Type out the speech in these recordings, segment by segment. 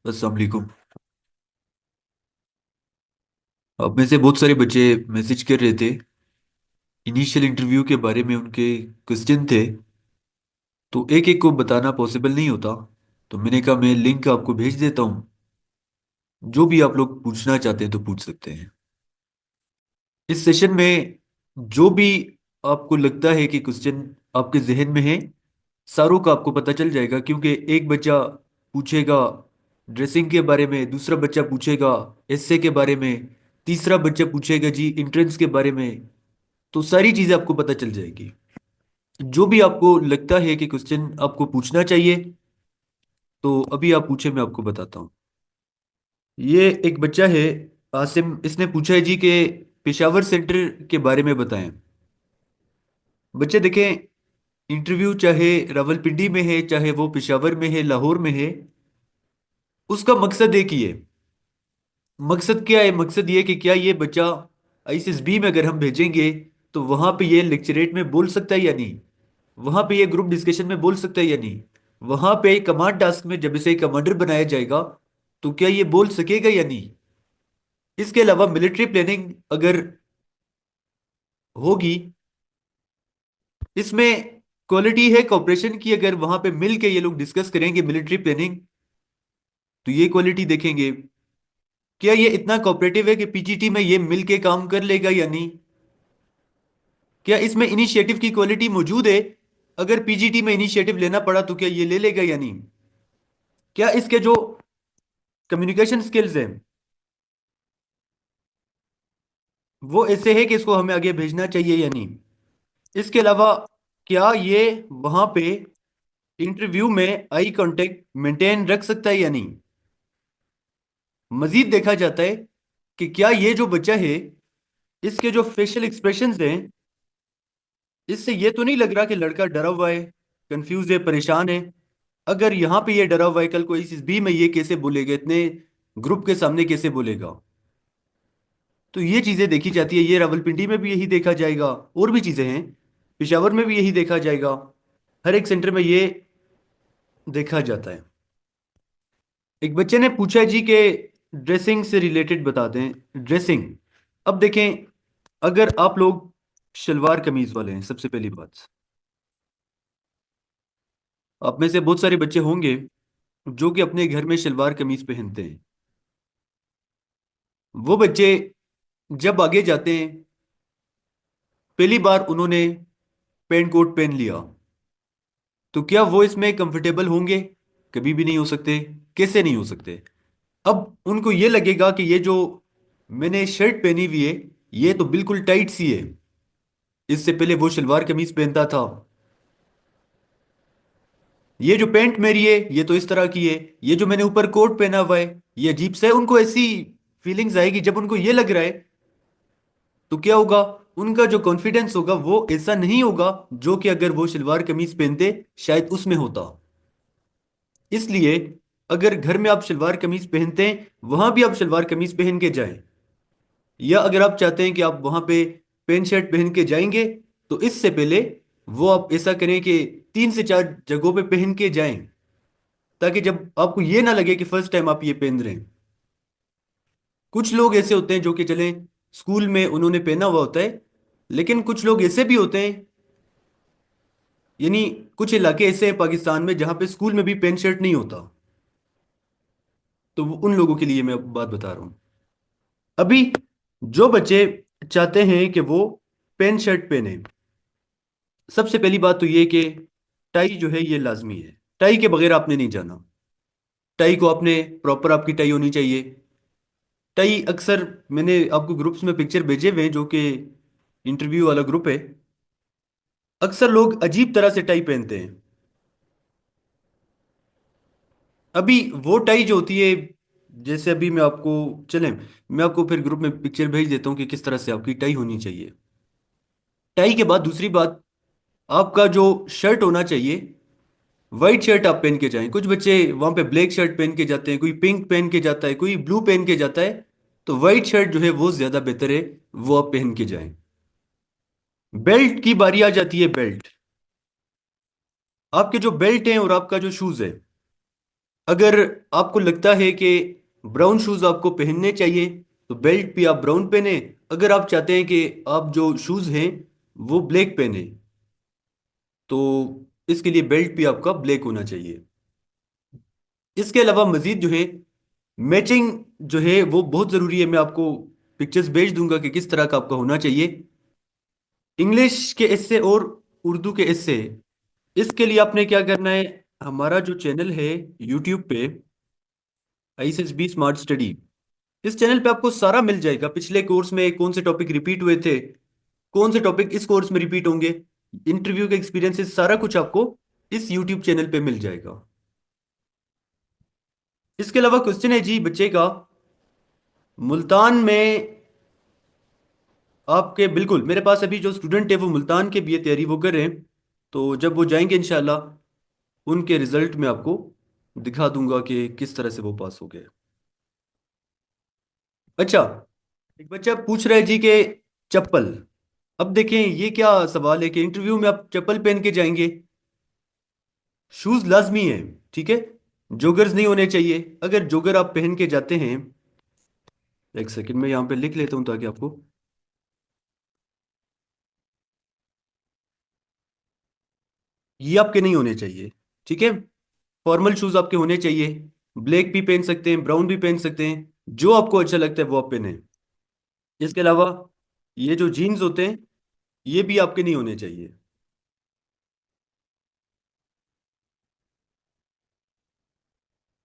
अस्सलाम वालेकुम। अब में से बहुत सारे बच्चे मैसेज कर रहे थे। इनिशियल इंटरव्यू के बारे में उनके क्वेश्चन थे, तो एक एक को बताना पॉसिबल नहीं होता। तो मैंने कहा मैं लिंक आपको भेज देता हूँ। जो भी आप लोग पूछना चाहते हैं तो पूछ सकते हैं। इस सेशन में जो भी आपको लगता है कि क्वेश्चन आपके जहन में है, सारों का आपको पता चल जाएगा, क्योंकि एक बच्चा पूछेगा ड्रेसिंग के बारे में, दूसरा बच्चा पूछेगा एसए के बारे में, तीसरा बच्चा पूछेगा जी इंट्रेंस के बारे में। तो सारी चीजें आपको पता चल जाएगी। जो भी आपको लगता है कि क्वेश्चन आपको पूछना चाहिए, तो अभी आप पूछे, मैं आपको बताता हूँ। ये एक बच्चा है, आसिम, इसने पूछा है जी कि पेशावर सेंटर के बारे में बताएं। बच्चे देखें, इंटरव्यू चाहे रावलपिंडी में है, चाहे वो पेशावर में है, लाहौर में है, उसका मकसद एक ही है। मकसद क्या है? मकसद ये कि क्या ये बच्चा आईसीएसबी में अगर हम भेजेंगे तो वहां पे ये लेक्चरेट में बोल सकता है या नहीं, वहां पे ये ग्रुप डिस्कशन में बोल सकता है या नहीं, वहां पे कमांड टास्क में जब इसे कमांडर बनाया जाएगा तो क्या ये बोल सकेगा या नहीं। इसके अलावा मिलिट्री प्लानिंग अगर होगी, इसमें क्वालिटी है कॉपरेशन की। अगर वहां पे मिल के ये लोग डिस्कस करेंगे मिलिट्री प्लानिंग, तो ये क्वालिटी देखेंगे। क्या ये इतना कोऑपरेटिव है कि पीजीटी में ये मिल के काम कर लेगा या नहीं। क्या इसमें इनिशिएटिव की क्वालिटी मौजूद है? अगर पीजीटी में इनिशिएटिव लेना पड़ा तो क्या ये ले लेगा या नहीं। क्या इसके जो कम्युनिकेशन स्किल्स हैं वो ऐसे है कि इसको हमें आगे भेजना चाहिए या नहीं। इसके अलावा क्या ये वहां पे इंटरव्यू में आई कांटेक्ट मेंटेन रख सकता है या नहीं। मजीद देखा जाता है कि क्या ये जो बच्चा है, इसके जो फेशियल एक्सप्रेशंस हैं, इससे ये तो नहीं लग रहा कि लड़का डरा हुआ है, कंफ्यूज है, परेशान है। अगर यहाँ पे ये डरा हुआ है, कल को इस बी में ये कैसे बोलेगा, इतने ग्रुप के सामने कैसे बोलेगा। तो ये चीजें देखी जाती है। ये रावलपिंडी में भी यही देखा जाएगा, और भी चीजें हैं, पेशावर में भी यही देखा जाएगा। हर एक सेंटर में ये देखा जाता है। एक बच्चे ने पूछा जी कि ड्रेसिंग से रिलेटेड बता दें। ड्रेसिंग, अब देखें, अगर आप लोग शलवार कमीज वाले हैं, सबसे पहली बात, आप में से बहुत सारे बच्चे होंगे जो कि अपने घर में शलवार कमीज पहनते हैं। वो बच्चे जब आगे जाते हैं, पहली बार उन्होंने पेंट कोट पहन लिया, तो क्या वो इसमें कंफर्टेबल होंगे? कभी भी नहीं हो सकते। कैसे नहीं हो सकते? अब उनको ये लगेगा कि ये जो मैंने शर्ट पहनी हुई है, ये तो बिल्कुल टाइट सी है। इससे पहले वो शलवार कमीज पहनता था। ये जो पैंट मेरी है ये तो इस तरह की है। ये जो मैंने ऊपर कोट पहना हुआ है ये अजीब सा है। उनको ऐसी फीलिंग्स आएगी जब उनको ये लग रहा है। तो क्या होगा? उनका जो कॉन्फिडेंस होगा वो ऐसा नहीं होगा जो कि अगर वो शलवार कमीज पहनते शायद उसमें होता। इसलिए अगर घर में आप शलवार कमीज पहनते हैं, वहां भी आप शलवार कमीज पहन के जाएं। या अगर आप चाहते हैं कि आप वहां पे पेंट शर्ट पहन के जाएंगे, तो इससे पहले वो आप ऐसा करें कि 3 से 4 जगहों पे पहन के जाएं, ताकि जब आपको ये ना लगे कि फर्स्ट टाइम आप ये पहन रहे हैं। कुछ लोग ऐसे होते हैं जो कि चले स्कूल में उन्होंने पहना हुआ होता है, लेकिन कुछ लोग ऐसे भी होते हैं, यानी कुछ इलाके ऐसे हैं पाकिस्तान में जहां पे स्कूल में भी पेंट शर्ट नहीं होता। तो उन लोगों के लिए मैं बात बता रहा हूं। अभी जो बच्चे चाहते हैं कि वो पेंट शर्ट पहने, सबसे पहली बात तो ये कि टाई जो है ये लाजमी है। टाई के बगैर आपने नहीं जाना। टाई को आपने प्रॉपर, आपकी टाई होनी चाहिए। टाई अक्सर, मैंने आपको ग्रुप्स में पिक्चर भेजे हुए हैं जो कि इंटरव्यू वाला ग्रुप है, अक्सर लोग अजीब तरह से टाई पहनते हैं। अभी वो टाई जो होती है, जैसे अभी मैं आपको, चलें, मैं आपको फिर ग्रुप में पिक्चर भेज देता हूँ कि किस तरह से आपकी टाई होनी चाहिए। टाई के बाद दूसरी बात, आपका जो शर्ट होना चाहिए, वाइट शर्ट आप पहन के जाएं। कुछ बच्चे वहां पे ब्लैक शर्ट पहन के जाते हैं, कोई पिंक पहन के जाता है, कोई ब्लू पहन के जाता है। तो वाइट शर्ट जो है वो ज्यादा बेहतर है, वो आप पहन के जाएं। बेल्ट की बारी आ जाती है। बेल्ट, आपके जो बेल्ट हैं और आपका जो शूज है, अगर आपको लगता है कि ब्राउन शूज आपको पहनने चाहिए तो बेल्ट भी आप ब्राउन पहने। अगर आप चाहते हैं कि आप जो शूज हैं वो ब्लैक पहने तो इसके लिए बेल्ट भी आपका ब्लैक होना चाहिए। इसके अलावा मजीद जो है मैचिंग जो है वो बहुत ज़रूरी है। मैं आपको पिक्चर्स भेज दूंगा कि किस तरह का आपका होना चाहिए। इंग्लिश के एस्से और उर्दू के एस्से, इसके लिए आपने क्या करना है, हमारा जो चैनल है यूट्यूब पे, ISSB स्मार्ट स्टडी, इस चैनल पे आपको सारा मिल जाएगा। पिछले कोर्स में कौन से टॉपिक रिपीट हुए थे, कौन से टॉपिक इस कोर्स में रिपीट होंगे, इंटरव्यू के एक्सपीरियंसेस, सारा कुछ आपको इस यूट्यूब चैनल पे मिल जाएगा। इसके अलावा क्वेश्चन है जी बच्चे का, मुल्तान में आपके, बिल्कुल मेरे पास अभी जो स्टूडेंट है वो मुल्तान के भी तैयारी वो कर रहे हैं। तो जब वो जाएंगे इंशाल्लाह उनके रिजल्ट में आपको दिखा दूंगा कि किस तरह से वो पास हो गए। अच्छा, एक बच्चा पूछ रहा है जी कि चप्पल, अब देखें ये क्या सवाल है कि इंटरव्यू में आप चप्पल पहन के जाएंगे। शूज लाजमी है, ठीक है, जोगर्स नहीं होने चाहिए। अगर जोगर आप पहन के जाते हैं, एक सेकंड में यहाँ पे लिख लेता हूँ ताकि आपको, ये आपके नहीं होने चाहिए, ठीक है। फॉर्मल शूज आपके होने चाहिए। ब्लैक भी पहन सकते हैं, ब्राउन भी पहन सकते हैं, जो आपको अच्छा लगता है वो आप पहने। इसके अलावा ये जो जीन्स होते हैं ये भी आपके नहीं होने चाहिए।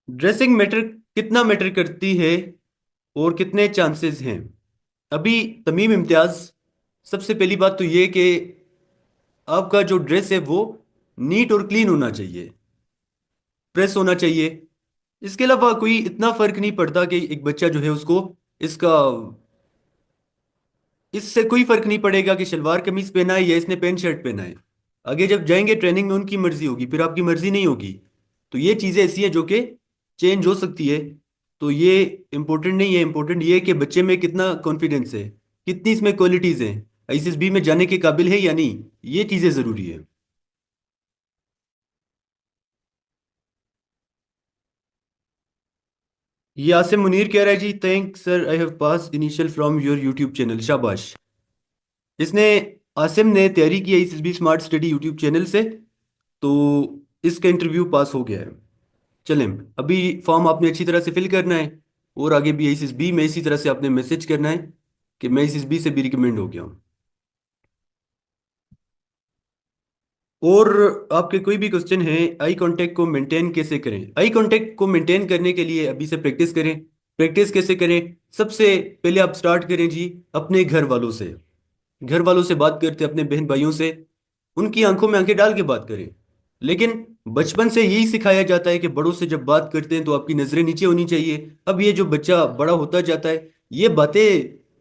ड्रेसिंग मैटर, कितना मैटर करती है और कितने चांसेस हैं। अभी तमीम इम्तियाज, सबसे पहली बात तो ये कि आपका जो ड्रेस है वो नीट और क्लीन होना चाहिए, प्रेस होना चाहिए। इसके अलावा कोई इतना फर्क नहीं पड़ता कि एक बच्चा जो है उसको इसका, इससे कोई फर्क नहीं पड़ेगा कि शलवार कमीज पहना है या इसने पैंट शर्ट पहना है। आगे जब जाएंगे ट्रेनिंग में उनकी मर्जी होगी, फिर आपकी मर्जी नहीं होगी। तो ये चीजें ऐसी हैं जो कि चेंज हो सकती है। तो ये इंपॉर्टेंट नहीं है, इंपॉर्टेंट ये है कि बच्चे में कितना कॉन्फिडेंस है, कितनी इसमें क्वालिटीज हैं, ISSB में जाने के काबिल है या नहीं, ये चीजें जरूरी है। ये आसिम मुनीर कह रहा है जी, thank sir I have pass initial from your YouTube channel, शाबाश। इसने, आसिम ने तैयारी की है ISSB smart study YouTube channel से, तो इसका इंटरव्यू पास हो गया है। चलें, अभी फॉर्म आपने अच्छी तरह से फिल करना है और आगे भी ISSB में इसी तरह से आपने मैसेज करना है कि मैं ISSB से भी रिकमेंड हो गया हूँ। और आपके कोई भी क्वेश्चन है, आई कांटेक्ट को मेंटेन कैसे करें, आई कांटेक्ट को मेंटेन करने के लिए अभी से प्रैक्टिस करें। प्रैक्टिस कैसे करें, सबसे पहले आप स्टार्ट करें जी अपने घर वालों से। घर वालों से बात करते, अपने बहन भाइयों से, उनकी आंखों में आंखें डाल के बात करें। लेकिन बचपन से यही सिखाया जाता है कि बड़ों से जब बात करते हैं तो आपकी नजरें नीचे होनी चाहिए। अब ये जो बच्चा बड़ा होता जाता है ये बातें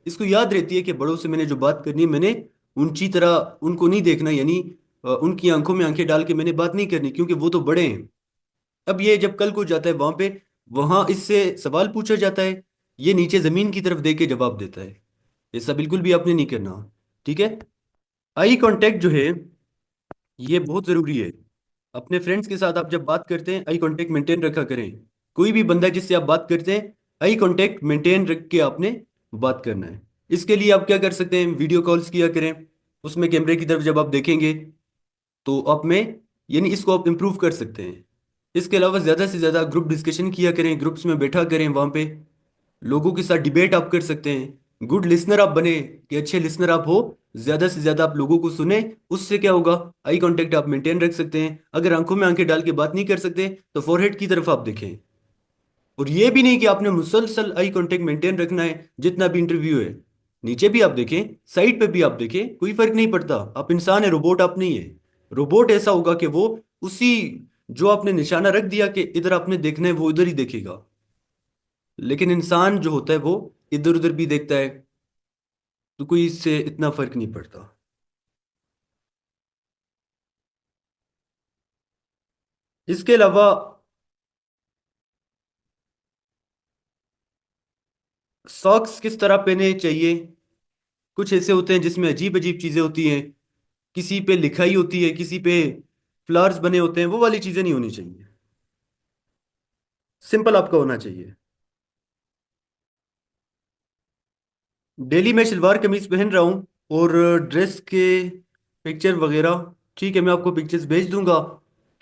इसको याद रहती है कि बड़ों से मैंने जो बात करनी है, मैंने ऊंची तरह उनको नहीं देखना, यानी उनकी आंखों में आंखें डाल के मैंने बात नहीं करनी क्योंकि वो तो बड़े हैं। अब ये जब कल को जाता है वहां पे, वहां इससे सवाल पूछा जाता है, ये नीचे जमीन की तरफ देख के जवाब देता है। ऐसा बिल्कुल भी आपने नहीं करना, ठीक है। आई कांटेक्ट जो है ये बहुत जरूरी है। अपने फ्रेंड्स के साथ आप जब बात करते हैं आई कांटेक्ट मेंटेन रखा करें। कोई भी बंदा जिससे आप बात करते हैं आई कांटेक्ट मेंटेन रख के आपने बात करना है। इसके लिए आप क्या कर सकते हैं, वीडियो कॉल्स किया करें। उसमें कैमरे की तरफ जब आप देखेंगे तो आप में, यानी इसको आप इम्प्रूव कर सकते हैं। इसके अलावा ज़्यादा से ज़्यादा ग्रुप डिस्कशन किया करें, ग्रुप्स में बैठा करें, वहाँ पे लोगों के साथ डिबेट आप कर सकते हैं। गुड लिसनर आप बने कि अच्छे लिसनर आप हो, ज़्यादा से ज़्यादा आप लोगों को सुने। उससे क्या होगा, आई कांटेक्ट आप मेंटेन रख सकते हैं। अगर आंखों में आंखें डाल के बात नहीं कर सकते तो फॉरहेड की तरफ आप देखें। और ये भी नहीं कि आपने मुसलसल आई कांटेक्ट मेंटेन रखना है जितना भी इंटरव्यू है। नीचे भी आप देखें, साइड पे भी आप देखें, कोई फर्क नहीं पड़ता। आप इंसान है, रोबोट आप नहीं है। रोबोट ऐसा होगा कि वो उसी, जो आपने निशाना रख दिया कि इधर आपने देखना है वो इधर ही देखेगा। लेकिन इंसान जो होता है वो इधर उधर भी देखता है। तो कोई इससे इतना फर्क नहीं पड़ता। इसके अलावा सॉक्स किस तरह पहने चाहिए, कुछ ऐसे होते हैं जिसमें अजीब अजीब चीजें होती हैं, किसी पे लिखाई होती है, किसी पे फ्लावर्स बने होते हैं, वो वाली चीजें नहीं होनी चाहिए। सिंपल आपका होना चाहिए। डेली मैं शलवार कमीज पहन रहा हूँ, और ड्रेस के पिक्चर वगैरह, ठीक है, मैं आपको पिक्चर्स भेज दूंगा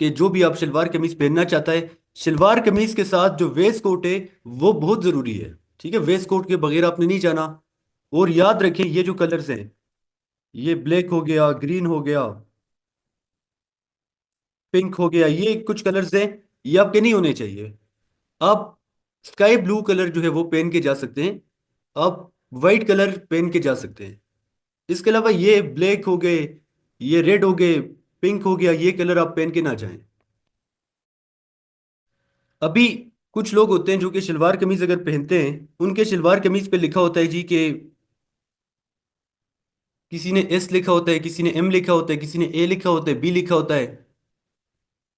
कि जो भी आप शलवार कमीज पहनना चाहता है। शलवार कमीज के साथ जो वेस्ट कोट है वो बहुत ज़रूरी है, ठीक है, वेस्ट कोट के बगैर आपने नहीं जाना। और याद रखें ये जो कलर्स हैं, ये ब्लैक हो गया, ग्रीन हो गया, पिंक हो गया, ये कुछ कलर्स हैं, ये आपके नहीं होने चाहिए। आप स्काई ब्लू कलर जो है वो पहन के जा सकते हैं, आप वाइट कलर पहन के जा सकते हैं। इसके अलावा ये ब्लैक हो गए, ये रेड हो गए, पिंक हो गया, ये कलर आप पहन के ना जाएं। अभी कुछ लोग होते हैं जो कि शलवार कमीज अगर पहनते हैं, उनके शलवार कमीज पे लिखा होता है जी कि किसी ने एस लिखा होता है, किसी ने एम लिखा होता है, किसी ने ए लिखा होता है, बी लिखा होता है।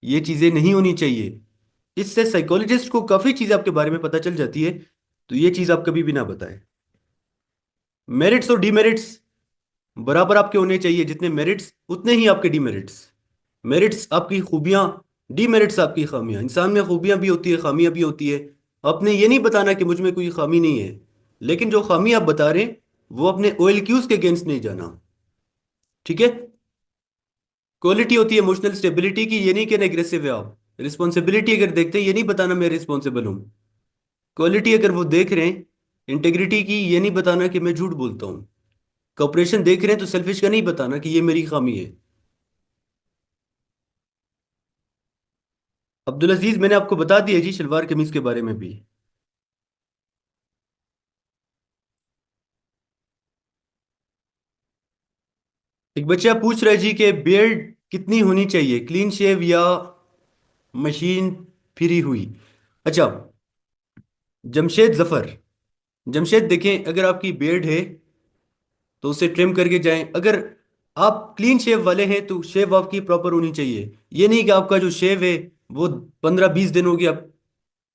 ये चीजें नहीं होनी चाहिए। इससे साइकोलॉजिस्ट को काफी चीजें आपके बारे में पता चल जाती है। तो ये चीज आप कभी भी ना बताएं। मेरिट्स और डीमेरिट्स बराबर आपके होने चाहिए, जितने मेरिट्स उतने ही आपके डीमेरिट्स। मेरिट्स आपकी खूबियां, डीमेरिट्स आपकी खामियां। इंसान में खूबियां भी होती है, खामियां भी होती है। आपने ये नहीं बताना कि मुझ में कोई खामी नहीं है, लेकिन जो खामी आप बता रहे हैं वो अपने ओएल क्यूज के अगेंस्ट नहीं जाना, ठीक है। क्वालिटी होती है इमोशनल स्टेबिलिटी की, ये नहीं कि एग्रेसिव है आप। रिस्पॉन्सिबिलिटी अगर देखते हैं, ये नहीं बताना मैं रिस्पॉन्सिबल हूँ। क्वालिटी अगर वो देख रहे हैं इंटेग्रिटी की, ये नहीं बताना कि मैं झूठ बोलता हूँ। कॉपरेशन देख रहे हैं तो सेल्फिश का नहीं बताना कि ये मेरी खामी है। अब्दुल अजीज, मैंने आपको बता दिया जी शलवार कमीज के बारे में भी। एक बच्चा पूछ रहा है जी कि बियर्ड कितनी होनी चाहिए, क्लीन शेव या मशीन फिरी हुई। अच्छा, जमशेद जफर, जमशेद देखें, अगर आपकी बियर्ड है तो उसे ट्रिम करके जाएं। अगर आप क्लीन शेव वाले हैं तो शेव आपकी प्रॉपर होनी चाहिए। ये नहीं कि आपका जो शेव है वो 15-20 दिन हो गया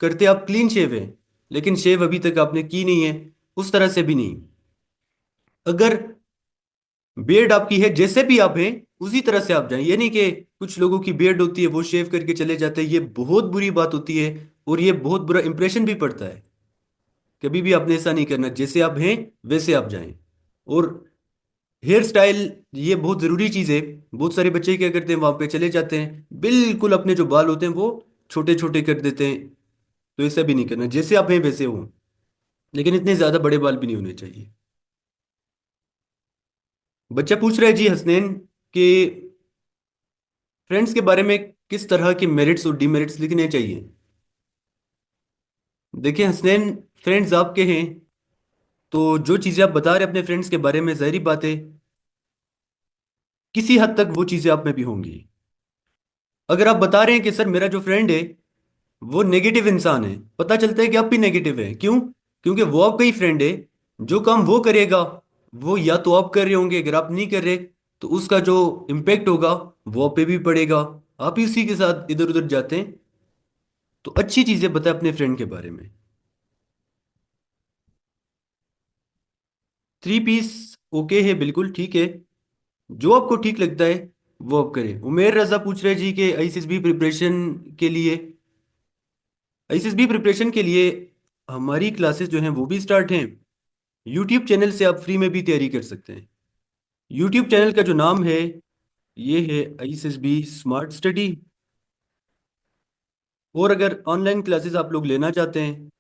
करते, आप क्लीन शेव है लेकिन शेव अभी तक आपने की नहीं है, उस तरह से भी नहीं। अगर बियर्ड आपकी है, जैसे भी आप हैं उसी तरह से आप जाएं। ये नहीं कि कुछ लोगों की बियर्ड होती है वो शेव करके चले जाते हैं, ये बहुत बुरी बात होती है और ये बहुत बुरा इंप्रेशन भी पड़ता है। कभी भी आपने ऐसा नहीं करना, जैसे आप हैं वैसे आप जाएं। और हेयर स्टाइल, ये बहुत ज़रूरी चीज़ है। बहुत सारे बच्चे क्या करते हैं, वहाँ पे चले जाते हैं, बिल्कुल अपने जो बाल होते हैं वो छोटे छोटे कर देते हैं। तो ऐसा भी नहीं करना, जैसे आप हैं वैसे हो, लेकिन इतने ज़्यादा बड़े बाल भी नहीं होने चाहिए। बच्चा पूछ रहा है जी हसनैन कि फ्रेंड्स के बारे में किस तरह के मेरिट्स और डीमेरिट्स लिखने चाहिए। देखिए हसनैन, फ्रेंड्स आपके हैं तो जो चीज़ें आप बता रहे हैं अपने फ्रेंड्स के बारे में, जाहिर बात है किसी हद तक वो चीज़ें आप में भी होंगी। अगर आप बता रहे हैं कि सर मेरा जो फ्रेंड है वो नेगेटिव इंसान है, पता चलता है कि आप भी नेगेटिव है। क्यों? क्योंकि वो आपका ही फ्रेंड है। जो काम वो करेगा वो या तो आप कर रहे होंगे, अगर आप नहीं कर रहे तो उसका जो इम्पेक्ट होगा वो आप पे भी पड़ेगा। आप ही उसी के साथ इधर उधर जाते हैं। तो अच्छी चीजें बताएं अपने फ्रेंड के बारे में। 3 पीस ओके है, बिल्कुल ठीक है। जो आपको ठीक लगता है वो आप करें। उमेर रजा पूछ रहे जी कि आईसीएसबी प्रिपरेशन के लिए, आईसीएसबी प्रिपरेशन के लिए हमारी क्लासेस जो हैं वो भी स्टार्ट हैं। यूट्यूब चैनल से आप फ्री में भी तैयारी कर सकते हैं। यूट्यूब चैनल का जो नाम है ये है आईएसएसबी स्मार्ट स्टडी। और अगर ऑनलाइन क्लासेस आप लोग लेना चाहते हैं,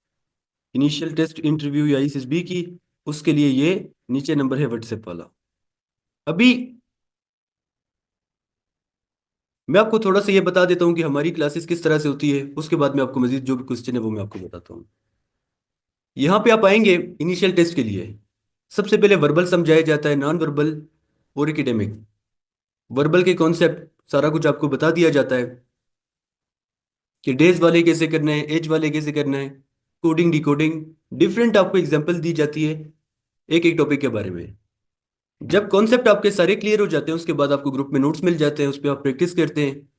इनिशियल टेस्ट इंटरव्यू या आईएसएसबी की, उसके लिए ये नीचे नंबर है व्हाट्सएप वाला। अभी मैं आपको थोड़ा सा ये बता देता हूँ कि हमारी क्लासेस किस तरह से होती है, उसके बाद में आपको मजीद जो भी क्वेश्चन है वो मैं आपको बताता हूँ। यहाँ पे आप आएंगे इनिशियल टेस्ट के लिए। सबसे पहले वर्बल समझाया जाता है, नॉन वर्बल और एकेडमिक। वर्बल के कॉन्सेप्ट सारा कुछ आपको बता दिया जाता है कि डेज वाले कैसे करना है, एज वाले कैसे करना है, कोडिंग डिकोडिंग, डिफरेंट आपको एग्जांपल दी जाती है एक एक टॉपिक के बारे में। जब कॉन्सेप्ट आपके सारे क्लियर हो जाते हैं उसके बाद आपको ग्रुप में नोट्स मिल जाते हैं, उस पर आप प्रैक्टिस करते हैं।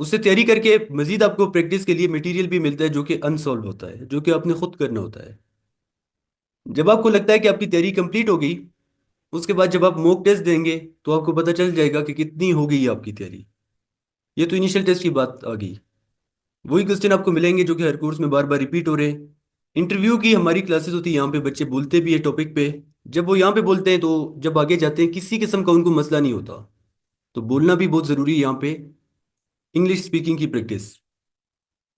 उससे तैयारी करके मजीद आपको प्रैक्टिस के लिए मटेरियल भी मिलता है जो कि अनसॉल्व होता है, जो कि आपने खुद करना होता है। जब आपको लगता है कि आपकी तैयारी कंप्लीट हो गई, उसके बाद जब आप मॉक टेस्ट देंगे तो आपको पता चल जाएगा कि कितनी हो गई है आपकी तैयारी। ये तो इनिशियल टेस्ट की बात आ गई। वही क्वेश्चन आपको मिलेंगे जो कि हर कोर्स में बार बार रिपीट हो रहे हैं। इंटरव्यू की हमारी क्लासेस होती है, यहाँ पे बच्चे बोलते भी है टॉपिक पे। जब वो यहाँ पे बोलते हैं तो जब आगे जाते हैं किसी किस्म का उनको मसला नहीं होता। तो बोलना भी बहुत ज़रूरी है यहाँ पे। इंग्लिश स्पीकिंग की प्रैक्टिस।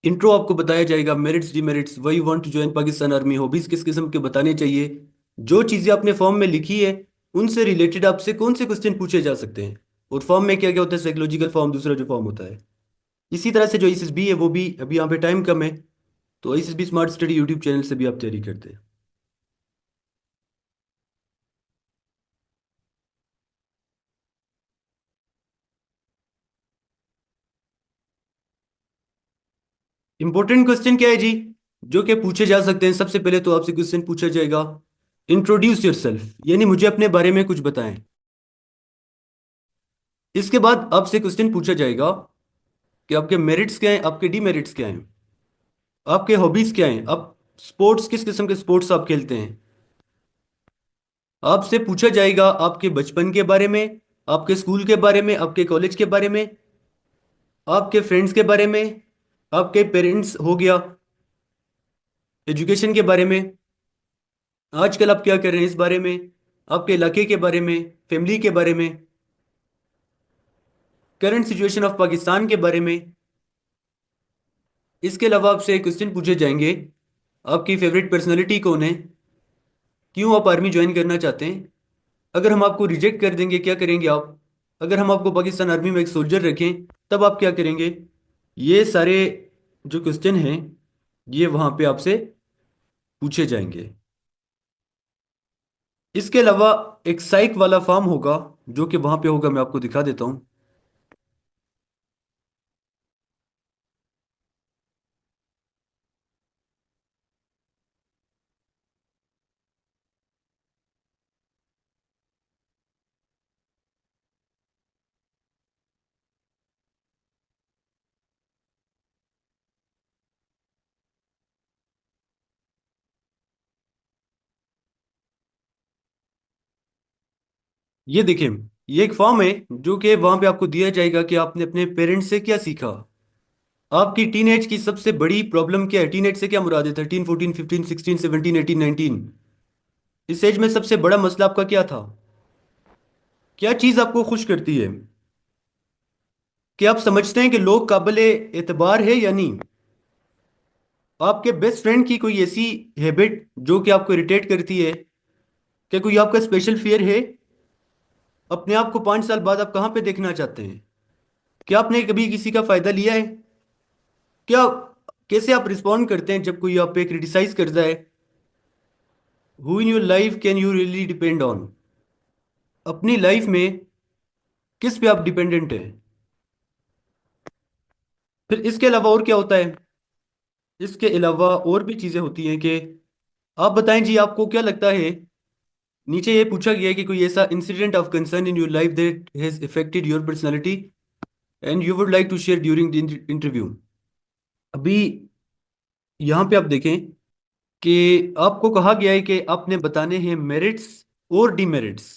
इंट्रो आपको बताया जाएगा, merits demerits, why want to join Pakistan army, hobbies किस किस्म के बताने चाहिए। जो चीज़ें आपने फॉर्म में लिखी है उनसे रिलेटेड आपसे कौन से क्वेश्चन पूछे जा सकते हैं। और फॉर्म में क्या क्या होता है, साइकोलॉजिकल फॉर्म दूसरा जो फॉर्म होता है। इसी तरह से जो एसएसबी है वो भी, अभी यहाँ पे टाइम कम है, तो SSB smart study YouTube channel से भी आप तैयारी करते हैं। इंपॉर्टेंट क्वेश्चन क्या है जी, जो कि पूछे जा सकते हैं। सबसे पहले तो आपसे क्वेश्चन पूछा जाएगा, इंट्रोड्यूस योरसेल्फ, यानी मुझे अपने बारे में कुछ बताएं। इसके बाद आपसे क्वेश्चन पूछा जाएगा कि आपके मेरिट्स क्या हैं, आपके डीमेरिट्स क्या हैं, आपके हॉबीज क्या हैं, आप स्पोर्ट्स किस किस्म के स्पोर्ट्स आप खेलते हैं। आपसे पूछा जाएगा आपके बचपन के बारे में, आपके स्कूल के बारे में, आपके कॉलेज के बारे में, आपके फ्रेंड्स के बारे में, आपके पेरेंट्स हो गया, एजुकेशन के बारे में, आजकल आप क्या कर रहे हैं इस बारे में, आपके इलाके के बारे में, फैमिली के बारे में, करंट सिचुएशन ऑफ पाकिस्तान के बारे में। इसके अलावा आपसे क्वेश्चन पूछे जाएंगे, आपकी फेवरेट पर्सनैलिटी कौन है, क्यों आप आर्मी ज्वाइन करना चाहते हैं, अगर हम आपको रिजेक्ट कर देंगे क्या करेंगे आप, अगर हम आपको पाकिस्तान आर्मी में एक सोल्जर रखें तब आप क्या करेंगे। ये सारे जो क्वेश्चन हैं ये वहाँ पे आपसे पूछे जाएंगे। इसके अलावा एक साइक वाला फॉर्म होगा जो कि वहाँ पे होगा, मैं आपको दिखा देता हूँ। ये देखिए, ये एक फॉर्म है जो कि वहाँ पे आपको दिया जाएगा कि आपने अपने पेरेंट्स से क्या सीखा। आपकी टीनेज की सबसे बड़ी प्रॉब्लम क्या है, टीनेज से क्या मुराद है, 13 14 15 16 17 18 19। इस एज में सबसे बड़ा मसला आपका क्या था, क्या चीज़ आपको खुश करती है, कि आप समझते हैं कि लोग काबिले एतबार है या नहीं। आपके बेस्ट फ्रेंड की कोई ऐसी हैबिट जो कि आपको इरिटेट करती है, क्या कोई आपका स्पेशल फियर है, अपने आप को 5 साल बाद आप कहाँ पे देखना चाहते हैं, क्या आपने कभी किसी का फायदा लिया है, क्या, कैसे आप रिस्पॉन्ड करते हैं जब कोई आप पे क्रिटिसाइज करता है। Who in your life can you really depend on, अपनी लाइफ में किस पे आप डिपेंडेंट हैं। फिर इसके अलावा और क्या होता है, इसके अलावा और भी चीज़ें होती हैं कि आप बताएं जी आपको क्या लगता है। नीचे ये पूछा गया है कि कोई ऐसा incident of concern in your life that has affected your personality and you would like to share during the interview. अभी यहाँ पे आप देखें कि आपको कहा गया है कि आपने बताने हैं मेरिट्स और डिमेरिट्स।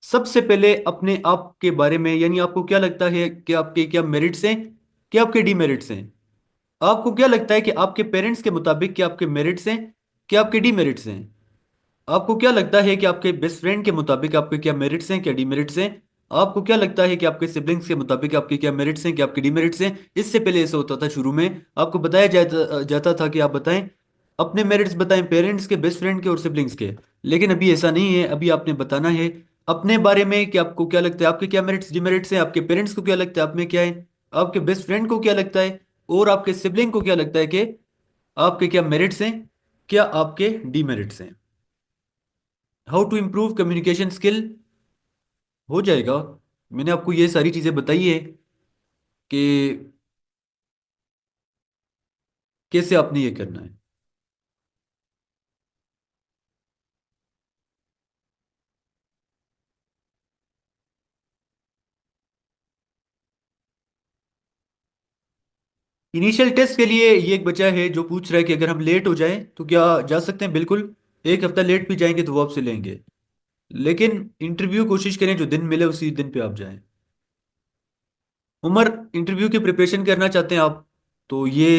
सबसे पहले अपने आप के बारे में, यानी आपको क्या लगता है कि आपके क्या मेरिट्स हैं, क्या आपके डिमेरिट्स हैं। आपको क्या लगता है कि आपके पेरेंट्स के मुताबिक क्या आपके मेरिट्स हैं, क्या आपके डिमेरिट्स हैं। आपको क्या लगता है कि आपके बेस्ट फ्रेंड के मुताबिक आपके क्या मेरिट्स हैं, क्या डिमेरिट्स हैं। आपको क्या लगता है कि आपके सिबलिंग्स के मुताबिक आपके क्या मेरिट्स हैं, क्या आपके डिमेरिट्स हैं। इससे पहले ऐसा होता था, शुरू में आपको बताया जाता जाता था कि आप बताएं अपने मेरिट्स, बताएं पेरेंट्स के, बेस्ट फ्रेंड के और सिबलिंग्स के। लेकिन अभी ऐसा नहीं है, अभी आपने बताना है अपने बारे में कि आपको क्या लगता है, आपके क्या मेरिट्स डिमेरिट्स हैं, आपके पेरेंट्स को क्या लगता है आप में क्या है, आपके बेस्ट फ्रेंड को क्या लगता है, और आपके सिबलिंग को क्या लगता है कि आपके क्या मेरिट्स हैं, क्या आपके डिमेरिट्स हैं। How to improve communication skill हो जाएगा। मैंने आपको ये सारी चीज़ें बताई है कि कैसे आपने ये करना है। इनिशियल टेस्ट के लिए ये एक बच्चा है जो पूछ रहा है कि अगर हम लेट हो जाएं तो क्या जा सकते हैं। बिल्कुल, एक हफ्ता लेट भी जाएंगे तो वो आपसे लेंगे, लेकिन इंटरव्यू कोशिश करें जो दिन मिले उसी दिन पे आप जाएं। उमर, इंटरव्यू की प्रिपरेशन करना चाहते हैं आप, तो ये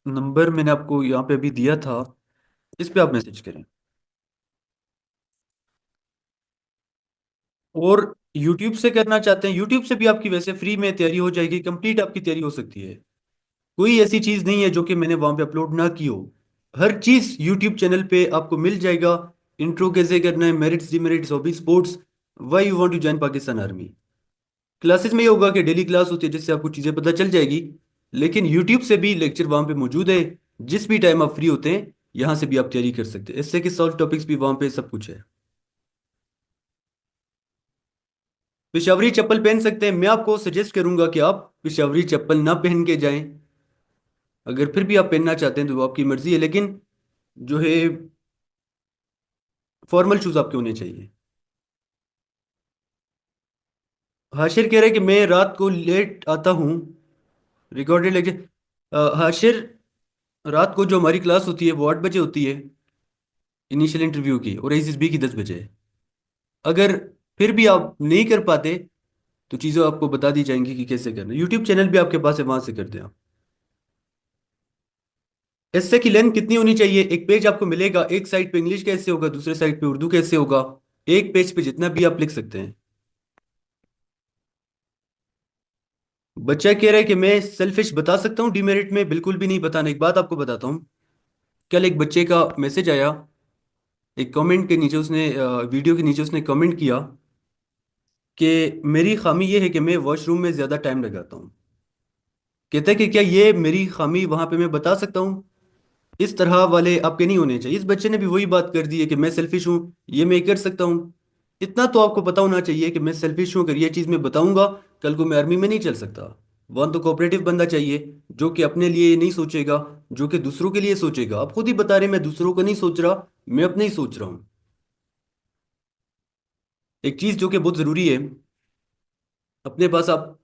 नंबर मैंने आपको यहाँ पे अभी दिया था, इस पे आप मैसेज करें। और यूट्यूब से करना चाहते हैं, यूट्यूब से भी आपकी वैसे फ्री में तैयारी हो जाएगी, कंप्लीट आपकी तैयारी हो सकती है। कोई ऐसी चीज़ नहीं है जो कि मैंने वहाँ पे अपलोड ना की हो। हर चीज़ यूट्यूब चैनल पे आपको मिल जाएगा। इंट्रो कैसे करना है, merits demerits, hobby, sports, why you want to join Pakistan army. Classes में ये होगा कि डेली क्लास होती है जिससे आपको चीज़ें पता चल जाएगी। लेकिन यूट्यूब से भी लेक्चर वहाँ पे मौजूद है। जिस भी टाइम आप फ्री होते हैं यहाँ से भी आप तैयारी कर सकते हैं, इससे कि सॉल्व टॉपिक्स भी वहाँ पे सब कुछ है। पेशावरी चप्पल पहन सकते हैं, मैं आपको सजेस्ट करूंगा कि आप पेशावरी चप्पल ना पहन के जाएं। अगर फिर भी आप पहनना चाहते हैं तो वो आपकी मर्जी है, लेकिन जो है फॉर्मल शूज आपके होने चाहिए। हाशिर कह रहे हैं कि मैं रात को लेट आता हूँ रिकॉर्डेड लेक्चर। हाशिर, रात को जो हमारी क्लास होती है वो 8 बजे होती है इनिशियल इंटरव्यू की, और एसएसबी की 10 बजे है। अगर फिर भी आप नहीं कर पाते तो चीज़ें आपको बता दी जाएंगी कि कैसे करना। यूट्यूब चैनल भी आपके पास है, वहां से कर दें आप। एस्से की लेंथ कितनी होनी चाहिए? एक पेज आपको मिलेगा, एक साइड पे इंग्लिश कैसे होगा, दूसरे साइड पे उर्दू कैसे होगा। एक पेज पे जितना भी आप लिख सकते हैं। बच्चा कह रहा है कि मैं सेल्फिश बता सकता हूँ डिमेरिट में? बिल्कुल भी नहीं बताना। एक बात आपको बताता हूँ। कल एक बच्चे का मैसेज आया, एक कमेंट के नीचे उसने वीडियो के नीचे उसने कमेंट किया कि मेरी खामी ये है कि मैं वॉशरूम में ज़्यादा टाइम लगाता हूँ। कहता है कि क्या ये मेरी खामी वहां पे मैं बता सकता हूँ? इस तरह वाले आपके नहीं होने चाहिए। इस बच्चे ने भी वही बात कर दी है कि मैं सेल्फिश हूँ, ये मैं कर सकता हूँ। इतना तो आपको पता होना चाहिए कि मैं सेल्फिश हूँ, अगर ये चीज़ मैं बताऊंगा कल को मैं आर्मी में नहीं चल सकता। वहाँ तो कोऑपरेटिव बंदा चाहिए जो कि अपने लिए नहीं सोचेगा, जो कि दूसरों के लिए सोचेगा। आप खुद ही बता रहे मैं दूसरों को नहीं सोच रहा, मैं अपने ही सोच रहा हूँ। एक चीज़ जो कि बहुत ज़रूरी है, अपने पास आप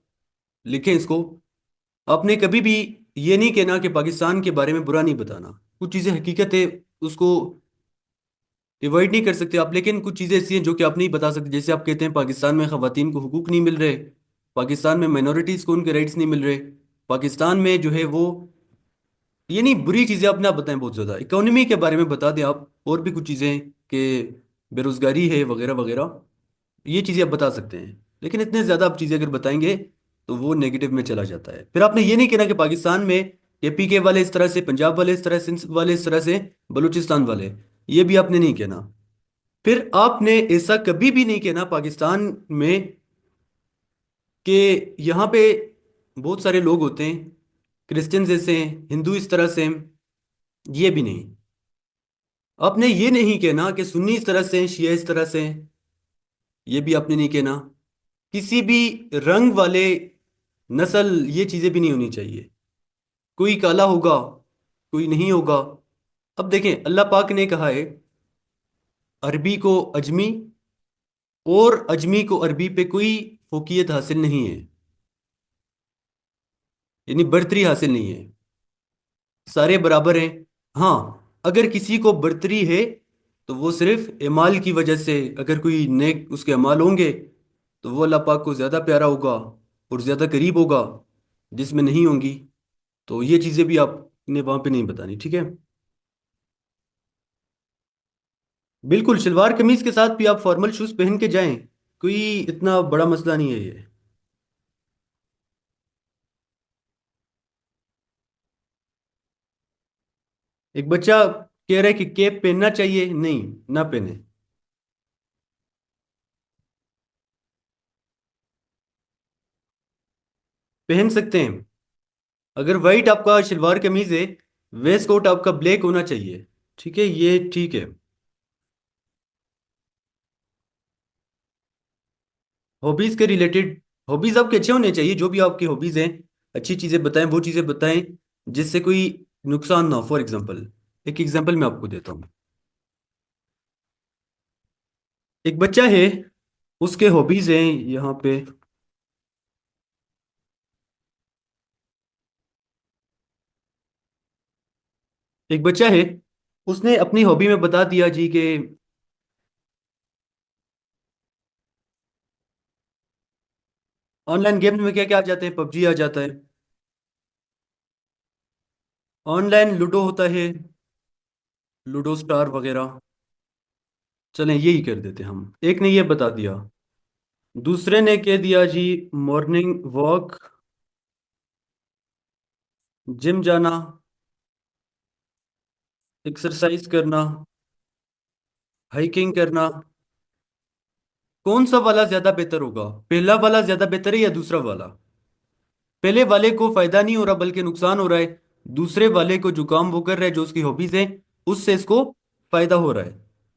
लिखें इसको। आपने कभी भी ये नहीं कहना कि पाकिस्तान के बारे में बुरा नहीं बताना। कुछ चीज़ें हकीकत है, उसको अवॉइड नहीं कर सकते आप, लेकिन कुछ चीज़ें ऐसी हैं जो कि आप नहीं बता सकते। जैसे आप कहते हैं पाकिस्तान में ख़वातीन को हुकूक नहीं मिल रहे, पाकिस्तान में माइनॉरिटीज़ को उनके राइट्स नहीं मिल रहे, पाकिस्तान में जो है वो, ये नहीं बुरी चीज़ें आप ना बताएं। बहुत ज़्यादा इकोनॉमी के बारे में बता दें आप, और भी कुछ चीज़ें कि बेरोज़गारी है वगैरह वगैरह, ये चीज़ें आप बता सकते हैं। लेकिन इतने ज़्यादा आप चीज़ें अगर बताएंगे तो वो नेगेटिव में चला जाता है। फिर आपने ये नहीं कहना कि पाकिस्तान में एपी के वाले इस तरह से, पंजाब वाले इस तरह, सिंध वाले इस तरह से, बलूचिस्तान वाले, ये भी आपने नहीं कहना। फिर आपने ऐसा कभी भी नहीं कहना पाकिस्तान में कि यहाँ पे बहुत सारे लोग होते हैं, क्रिश्चियन जैसे हैं, हिंदू इस तरह से हैं, ये भी नहीं। आपने ये नहीं कहना कि सुन्नी इस तरह से हैं, शिया इस तरह से हैं, ये भी आपने नहीं कहना। किसी भी रंग वाले, नस्ल, ये चीज़ें भी नहीं होनी चाहिए। कोई काला होगा, कोई नहीं होगा। अब देखें, अल्लाह पाक ने कहा है अरबी को अजमी, और अजमी को अरबी पे कोई फोकियत हासिल नहीं है, यानी बर्तरी हासिल नहीं है, सारे बराबर हैं। हाँ, अगर किसी को बर्तरी है तो वो सिर्फ एमाल की वजह से, अगर कोई नेक उसके अमाल होंगे तो वो अल्लाह पाक को ज़्यादा प्यारा होगा और ज़्यादा करीब होगा, जिसमें नहीं होंगी। तो ये चीज़ें भी आपने वहाँ पे नहीं बतानी, ठीक है? बिल्कुल, शलवार कमीज के साथ भी आप फॉर्मल शूज पहन के जाएं, कोई इतना बड़ा मसला नहीं है ये। एक बच्चा कह रहा है कि कैप पहनना चाहिए, नहीं, ना पहने। पहन सकते हैं। अगर वाइट आपका शलवार कमीज है, वेस्ट कोट आपका ब्लैक होना चाहिए, ठीक है, ये ठीक है। हॉबीज के रिलेटेड, हॉबीज आपके अच्छे होने चाहिए, जो भी आपकी हॉबीज हैं, अच्छी चीजें बताएं, वो चीजें बताएं जिससे कोई नुकसान ना हो। फॉर एग्जांपल, एक एग्जांपल मैं आपको देता हूँ। एक बच्चा है, उसके हॉबीज हैं यहाँ पे। एक बच्चा है, उसने अपनी हॉबी में बता दिया जी कि ऑनलाइन गेम्स में क्या क्या आ जाते हैं, पबजी आ जाता है। ऑनलाइन लूडो होता है, लूडो स्टार वगैरह। चलें यही कर देते हम। एक ने ये बता दिया, दूसरे ने कह दिया जी मॉर्निंग वॉक, जिम जाना, एक्सरसाइज करना, हाइकिंग करना। कौन सा वाला ज्यादा बेहतर होगा? पहला वाला ज्यादा बेहतर है या दूसरा वाला? पहले वाले को फायदा नहीं हो रहा बल्कि नुकसान हो रहा है। दूसरे वाले को जो काम वो कर रहा है, जो उसकी हॉबीज है, उससे इसको फायदा हो रहा है।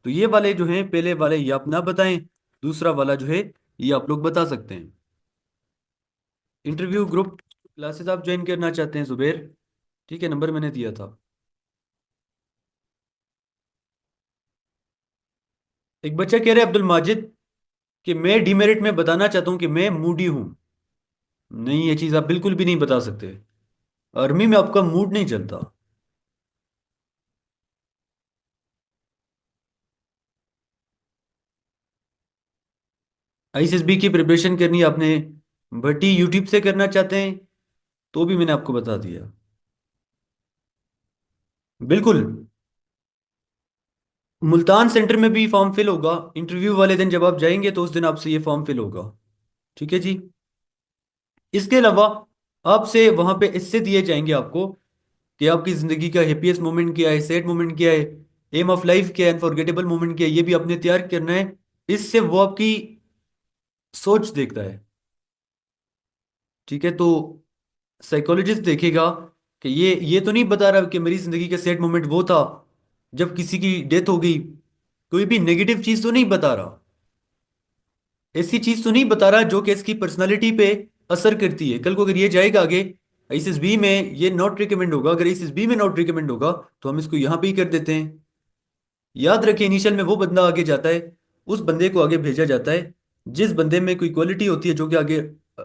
तो ये वाले जो हैं, पहले वाले ये आप ना बताएं, दूसरा वाला जो है ये आप लोग बता सकते हैं। इंटरव्यू ग्रुप क्लासेस आप ज्वाइन करना चाहते हैं जुबेर? ठीक है, नंबर मैंने दिया था। एक बच्चा कह रहा है अब्दुल माजिद कि मैं डीमेरिट में बताना चाहता हूँ कि मैं मूडी हूँ। नहीं, ये चीज़ आप बिल्कुल भी नहीं बता सकते। आर्मी में आपका मूड नहीं चलता। आईएसएसबी की प्रिपरेशन करनी है आपने, भर्ती यूट्यूब से करना चाहते हैं, तो भी मैंने आपको बता दिया। बिल्कुल। मुल्तान सेंटर में भी फॉर्म फिल होगा। इंटरव्यू वाले दिन जब आप जाएंगे तो उस दिन आपसे ये फॉर्म फिल होगा। ठीक है जी। इसके अलावा आपसे वहां पे इससे दिए जाएंगे आपको कि आपकी जिंदगी का हैप्पीएस्ट मोमेंट क्या है, सैड मोमेंट क्या है, एम ऑफ लाइफ क्या है, अनफॉरगेटेबल मोमेंट क्या है, ये भी आपने तैयार करना है। इससे वो आपकी सोच देखता है। ठीक है, तो साइकोलॉजिस्ट देखेगा कि ये तो नहीं बता रहा कि मेरी जिंदगी का सैड मोमेंट वो था जब किसी की डेथ हो गई। कोई भी नेगेटिव चीज तो नहीं बता रहा, ऐसी चीज तो नहीं बता रहा जो कि इसकी पर्सनालिटी पे असर करती है। कल को अगर ये जाएगा आगे आईएसएसबी में, ये नॉट रिकमेंड होगा। अगर आईएसएसबी में नॉट रिकमेंड होगा तो हम इसको यहाँ पे ही कर देते हैं। याद रखिए, इनिशियल में वो बंदा आगे जाता है, उस बंदे को आगे भेजा जाता है जिस बंदे में कोई क्वालिटी होती है, जो कि आगे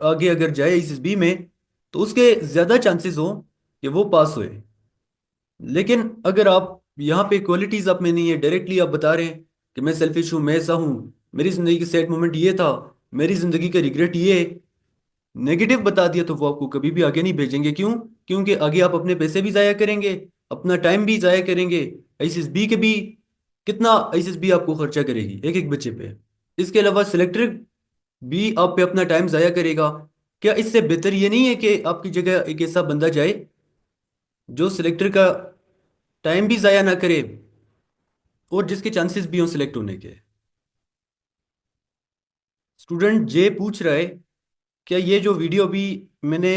आगे अगर जाए आईएसएसबी में तो उसके ज्यादा चांसेस हो कि वो पास होए। लेकिन अगर आप यहाँ पे क्वालिटीज आप में नहीं है, डायरेक्टली आप बता रहे हैं कि मैं सेल्फिश हूँ, मैं ऐसा हूँ, मेरी जिंदगी का सैड मोमेंट ये था, मेरी जिंदगी का रिग्रेट ये है, नेगेटिव बता दिया, तो वो आपको कभी भी आगे नहीं भेजेंगे। क्यों? क्योंकि आगे आप अपने पैसे भी जाया करेंगे, अपना टाइम भी जाया करेंगे। आईसीएसबी के भी कितना आईसीएसबी आपको खर्चा करेगी एक एक बच्चे पे। इसके अलावा सिलेक्टर भी आप पे अपना टाइम जाया करेगा। क्या इससे बेहतर ये नहीं है कि आपकी जगह एक ऐसा बंदा जाए जो सिलेक्टर का टाइम भी जाया ना करे और जिसके चांसेस भी हों सिलेक्ट होने के? स्टूडेंट जे पूछ रहा है, क्या ये जो वीडियो अभी मैंने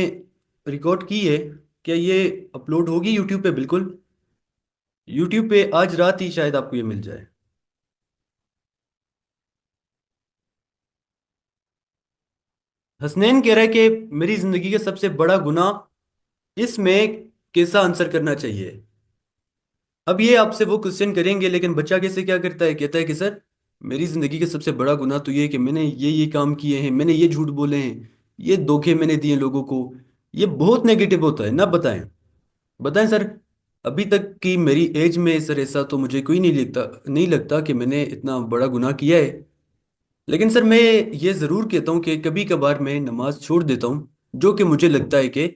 रिकॉर्ड की है, क्या ये अपलोड होगी यूट्यूब पे? बिल्कुल, यूट्यूब पे आज रात ही शायद आपको ये मिल जाए। हसनैन कह रहा है कि मेरी जिंदगी का सबसे बड़ा गुनाह, इसमें कैसा आंसर करना चाहिए? अब ये आपसे वो क्वेश्चन करेंगे, लेकिन बच्चा कैसे क्या करता है, कहता है कि सर मेरी जिंदगी का सबसे बड़ा गुनाह तो ये है कि मैंने ये काम किए हैं, मैंने ये झूठ बोले हैं, ये धोखे मैंने दिए लोगों को। ये बहुत नेगेटिव होता है ना, बताएं। बताएं सर। अभी तक की मेरी एज में सर ऐसा तो मुझे कोई नहीं लगता कि मैंने इतना बड़ा गुनाह किया है। लेकिन सर मैं ये ज़रूर कहता हूँ कि कभी कभार मैं नमाज छोड़ देता हूँ, जो कि मुझे लगता है कि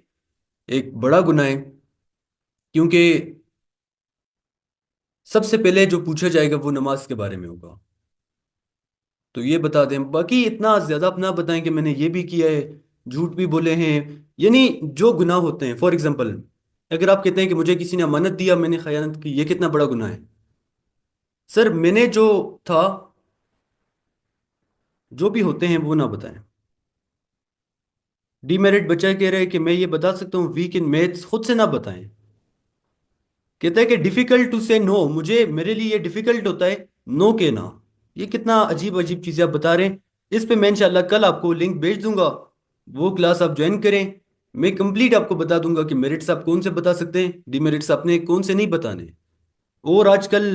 एक बड़ा गुनाह है। क्योंकि सबसे पहले जो पूछा जाएगा वो नमाज के बारे में होगा। तो ये बता दें, बाकी इतना ज़्यादा अपना बताएं कि मैंने ये भी किया है, झूठ भी बोले हैं, यानी जो गुनाह होते हैं। फॉर एग्जाम्पल, अगर आप कहते हैं कि मुझे किसी ने अमानत दिया, मैंने खयानत की, ये कितना बड़ा गुनाह है? सर मैंने जो था, जो भी होते हैं वो ना बताएं। डीमेरिट बच्चा कह रहा है कि मैं ये बता सकता हूँ वीक इन मैथ्स, खुद से ना बताएं। कहता है कि डिफिकल्ट टू से नो, मुझे मेरे लिए ये डिफिकल्ट होता है नो कहना। ये कितना अजीब अजीब चीजें आप बता रहे हैं। इस पे मैं इंशाल्लाह कल आपको लिंक भेज दूंगा, वो क्लास आप ज्वाइन करें। मैं कंप्लीट आपको बता दूंगा कि मेरिट्स आप कौन से बता सकते हैं, डिमेरिट्स आपने कौन से नहीं बताने। और आजकल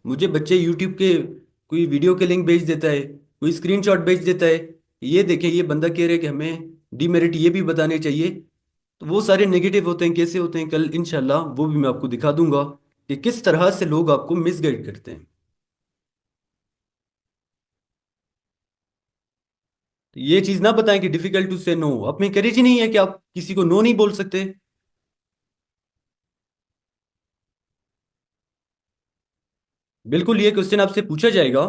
मुझे बच्चे यूट्यूब के कोई वीडियो के लिंक भेज देता है, कोई स्क्रीनशॉट भेज देता है, ये देखें ये बंदा कह रहा है कि हमें डीमेरिट ये भी बताने चाहिए। तो वो सारे नेगेटिव होते हैं, कैसे होते हैं, कल इंशाल्लाह वो भी मैं आपको दिखा दूंगा कि किस तरह से लोग आपको मिसगाइड करते हैं। तो ये चीज़ ना बताएं कि डिफिकल्ट टू से नो, आप में करेज ही नहीं है कि आप किसी को नो नहीं बोल सकते। बिल्कुल, ये क्वेश्चन आपसे पूछा जाएगा।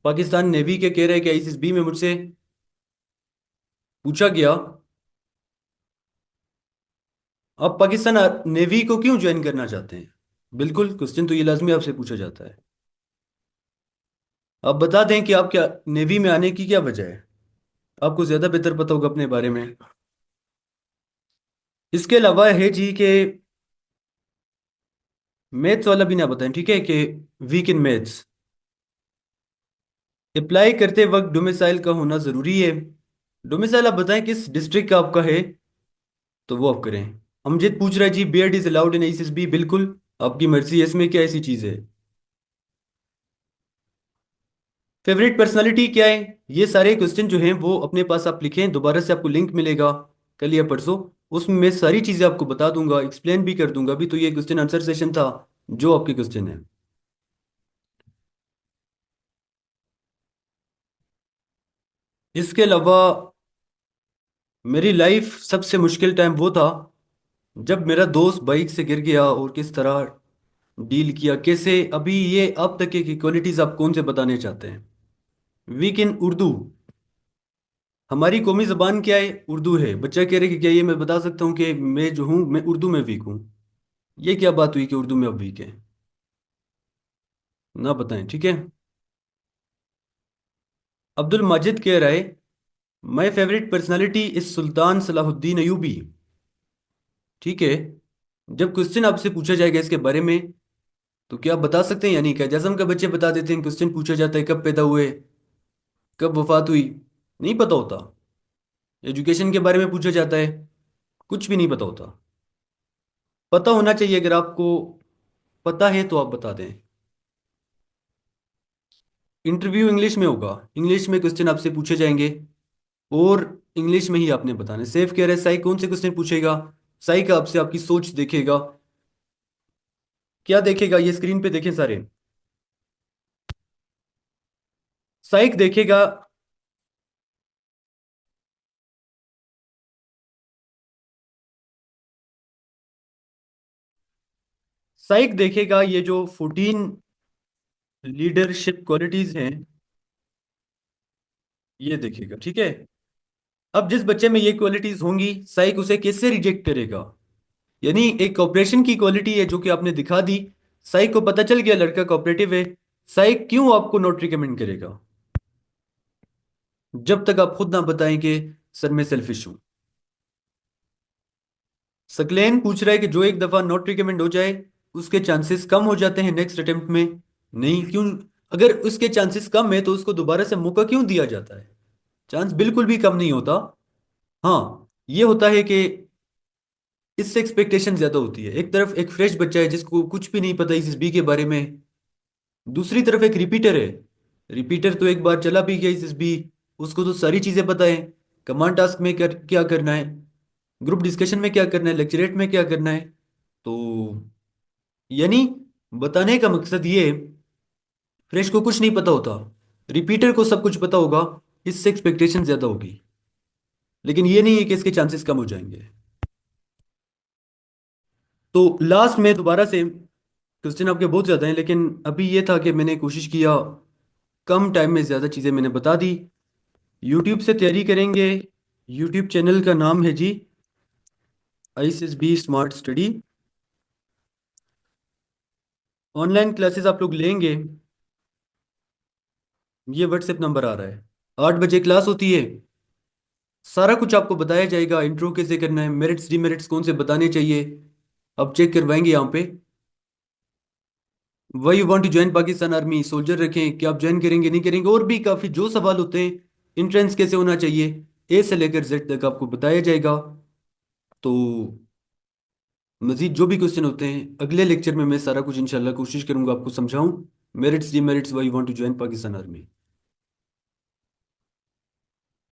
पाकिस्तान नेवी के कह रहे हैं कि आईसीएसबी में मुझसे पूछा गया, आप पाकिस्तान नेवी को क्यों ज्वाइन करना चाहते हैं। बिल्कुल, क्वेश्चन तो ये लाजमी आपसे पूछा जाता है। आप बता दें कि आप क्या नेवी में आने की क्या वजह है। आपको ज्यादा बेहतर पता होगा अपने बारे में। इसके अलावा है जी कि मैथ्स वाला भी ना बताएं, ठीक है, कि वीक इन मैथ्स। अप्लाई करते वक्त डोमिसाइल का होना जरूरी है। डोमिसाइल आप बताएं किस डिस्ट्रिक्ट का आपका है, तो वो आप करें। अमजद पूछ रहा है जी, बीएड इज अलाउड इन आईसीएसबी। बिल्कुल, आपकी मर्जी है, इसमें क्या ऐसी चीज है। फेवरेट पर्सनालिटी क्या है। ये सारे क्वेश्चन जो हैं वो अपने पास आप लिखें, दोबारा से आपको लिंक मिलेगा कल या परसों। उसमें मैं सारी चीजें आपको बता दूंगा, एक्सप्लेन भी कर दूंगा। अभी तो ये क्वेश्चन आंसर सेशन था, जो आपके क्वेश्चन है। इसके अलावा मेरी लाइफ सबसे मुश्किल टाइम वो था जब मेरा दोस्त बाइक से गिर गया, और किस तरह डील किया कैसे। अभी ये अब तक की क्वालिटीज आप कौन से बताने चाहते हैं। वीक इन उर्दू। हमारी कौमी जबान क्या है, उर्दू है। बच्चा कह रहे कि क्या ये मैं बता सकता हूँ कि मैं जो हूँ मैं उर्दू में वीक हूँ। ये क्या बात हुई कि उर्दू में अब वीक है। ना बताएं, ठीक है। अब्दुल माजिद कह रहा है, माई फेवरेट पर्सनालिटी इज सुल्तान सलाहुद्दीन अयूबी। ठीक है। जब क्वेश्चन आपसे पूछा जाएगा इसके बारे में, तो क्या आप बता सकते हैं, यानी क्या जैसे का बच्चे बता देते हैं, क्वेश्चन पूछा जाता है कब पैदा हुए, कब वफात हुई, नहीं पता होता। एजुकेशन के बारे में पूछा जाता है, कुछ भी नहीं पता होता। पता होना चाहिए, अगर आपको पता है तो आप बता दें। इंटरव्यू इंग्लिश में होगा, इंग्लिश में क्वेश्चन आपसे पूछे जाएंगे, और इंग्लिश में ही आपने बताना है। सेफ कह रहे हैं, साई कौन से क्वेश्चन पूछेगा। साई का आपसे आपकी सोच देखेगा। क्या देखेगा, ये स्क्रीन पे देखें सारे। साइक देखेगा। साइक देखेगा ये जो 14 लीडरशिप क्वालिटीज हैं, ये देखेगा, ठीक है। अब जिस बच्चे में ये क्वालिटीज होंगी, साइक उसे कैसे रिजेक्ट करेगा। यानी एक कॉपरेशन की क्वालिटी है जो कि आपने दिखा दी, साइक को पता चल गया लड़का कोऑपरेटिव है। साइक क्यों आपको नोट रिकमेंड करेगा, जब तक आप खुद ना बताएं कि सर मैं सेल्फिश हूं। सकलेन पूछ रहा है कि जो एक दफा नोट रिकमेंड हो जाए, उसके चांसेस कम हो जाते हैं नेक्स्ट अटेम्प्ट में। नहीं, क्यों। अगर उसके चांसेस कम है तो उसको दोबारा से मौका क्यों दिया जाता है। चांस बिल्कुल भी कम नहीं होता। हाँ, ये होता है कि इससे एक्सपेक्टेशन ज्यादा होती है। एक तरफ एक फ्रेश बच्चा है जिसको कुछ भी नहीं पता इस बी के बारे में, दूसरी तरफ एक रिपीटर है। रिपीटर तो एक बार चला भी गया इस बी, उसको तो सारी चीजें पता है। कमांड टास्क में क्या करना है, ग्रुप डिस्कशन में क्या करना है, लेक्चरेट में क्या करना है। तो यानी बताने का मकसद ये है, फ्रेश को कुछ नहीं पता होता, रिपीटर को सब कुछ पता होगा, इससे एक्सपेक्टेशन ज्यादा होगी। लेकिन ये नहीं है कि इसके चांसेस कम हो जाएंगे। तो लास्ट में दोबारा से, क्वेश्चन आपके बहुत ज़्यादा हैं, लेकिन अभी ये था कि मैंने कोशिश किया कम टाइम में ज़्यादा चीज़ें मैंने बता दी। यूट्यूब से तैयारी करेंगे। यूट्यूब चैनल का नाम है जी आईसीएसबी स्मार्ट स्टडी। ऑनलाइन क्लासेस आप लोग लेंगे, ये व्हाट्सएप नंबर आ रहा है। 8 बजे क्लास होती है। सारा कुछ आपको बताया जाएगा, इंट्रो कैसे करना है, मेरिट्स डिमेरिट्स कौन से बताने चाहिए, अब चेक करवाएंगे यहाँ पे। Why you want to join Pakistan army, soldier रखें कि आप ज्वाइन करेंगे नहीं करेंगे, और भी काफ़ी जो सवाल होते हैं। इंट्रेंस कैसे होना चाहिए, ए से लेकर जेड तक आपको बताया जाएगा। तो मजीद जो भी क्वेश्चन होते हैं अगले लेक्चर में मैं सारा कुछ इंशाल्लाह कोशिश करूंगा आपको समझाऊं। Merits demerits why you want to join Pakistan army.